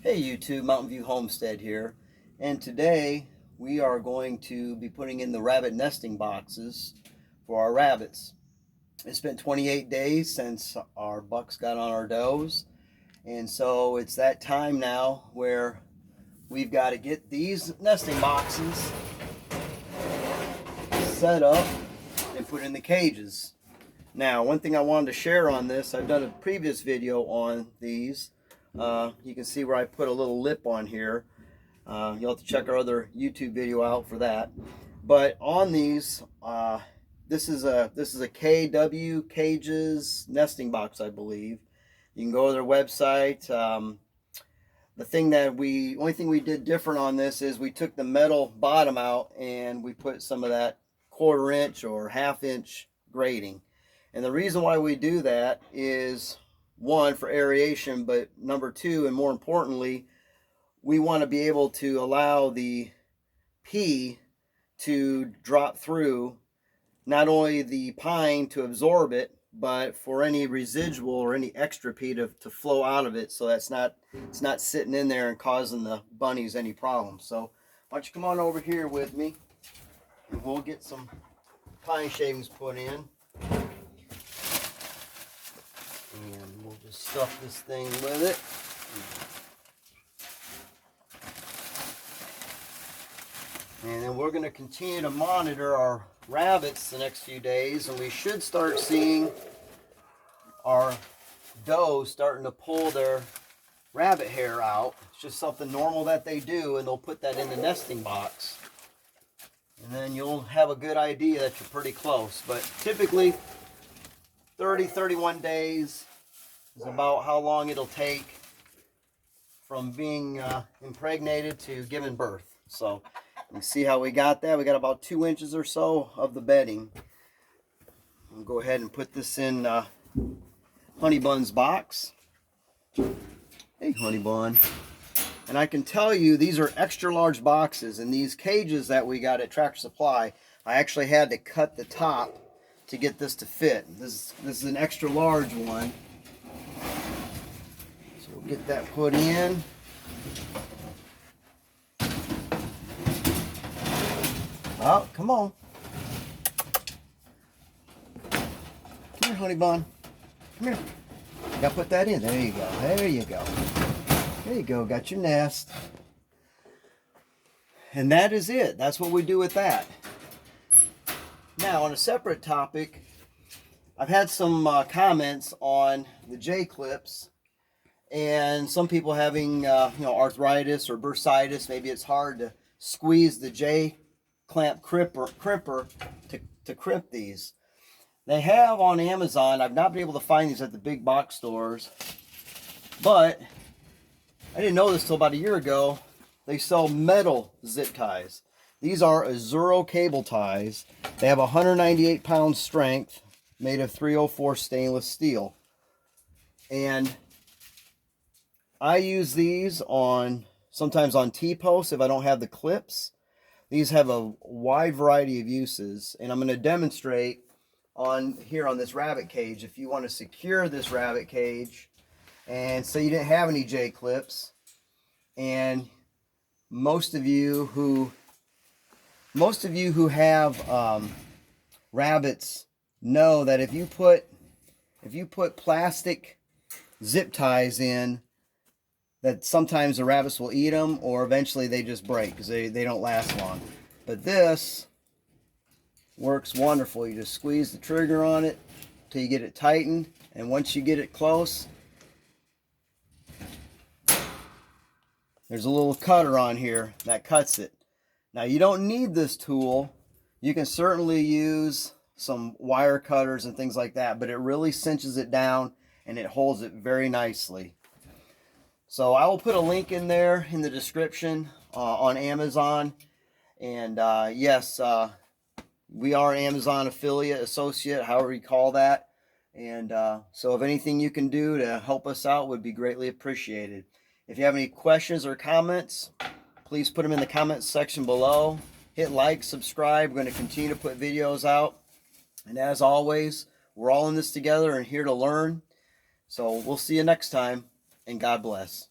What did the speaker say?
Hey YouTube, Mountain View Homestead here, and today we are going to be putting in the rabbit nesting boxes for our rabbits. It's been 28 days since our bucks got on our does, and so it's that time now where we've got to get these nesting boxes set up and put in the cages. Now, one thing I wanted to share on this, I've done a previous video on these. You can see where I put a little lip on here. You'll have to check our other YouTube video out for that. But on these, this is a KW Cages nesting box, I believe. You can go to their website. The only thing we did different on this is we took the metal bottom out and we put some of that 1/4 inch or 1/2 inch grating. And the reason why we do that is, one, for aeration, but number two, and more importantly, we want to be able to allow the pea to drop through, not only the pine to absorb it, but for any residual or any extra pea to flow out of it, so it's not sitting in there and causing the bunnies any problems. So why don't you come on over here with me and we'll get some pine shavings put in. And we'll just stuff this thing with it. And then we're going to continue to monitor our rabbits the next few days, and we should start seeing our does starting to pull their rabbit hair out. It's just something normal that they do, and they'll put that in the nesting box. And then you'll have a good idea that you're pretty close. But typically 30-31 days is about how long it'll take from being impregnated to giving birth. So you see how we got that. We got about 2 inches or so of the bedding. We'll go ahead and put this in Honey Bun's box. Hey, Honey Bun. And I can tell you, these are extra large boxes, and these cages that we got at Tractor Supply, I actually had to cut the top to get this to fit. This is an extra large one. So we'll get that put in. Oh, come on. Come here, Honey Bun. Come here. Gotta put that in. There you go. There you go. There you go. Got your nest. And that is it. That's what we do with that. Now, on a separate topic, I've had some comments on the J-clips, and some people having arthritis or bursitis. Maybe it's hard to squeeze the J-clamp crimper to crimp these. They have on Amazon. I've not been able to find these at the big box stores, but I didn't know this till about a year ago. They sell metal zip ties. These are Azuro cable ties. They have 198 pound strength, made of 304 stainless steel. And I use these sometimes on T-posts if I don't have the clips. These have a wide variety of uses, and I'm going to demonstrate on this rabbit cage. If you want to secure this rabbit cage, and say you didn't have any J-clips, and most of you who have rabbits know that if you put plastic zip ties in, that sometimes the rabbits will eat them, or eventually they just break because they don't last long. But this works wonderful. You just squeeze the trigger on it till you get it tightened, and once you get it close, there's a little cutter on here that cuts it. Now, you don't need this tool. You can certainly use some wire cutters and things like that, but it really cinches it down and it holds it very nicely. So I will put a link in there in the description on Amazon. And yes, we are an Amazon affiliate, associate, however you call that. And so if anything you can do to help us out would be greatly appreciated. If you have any questions or comments, please put them in the comments section below. Hit like, subscribe. We're going to continue to put videos out. And as always, we're all in this together and here to learn. So we'll see you next time, and God bless.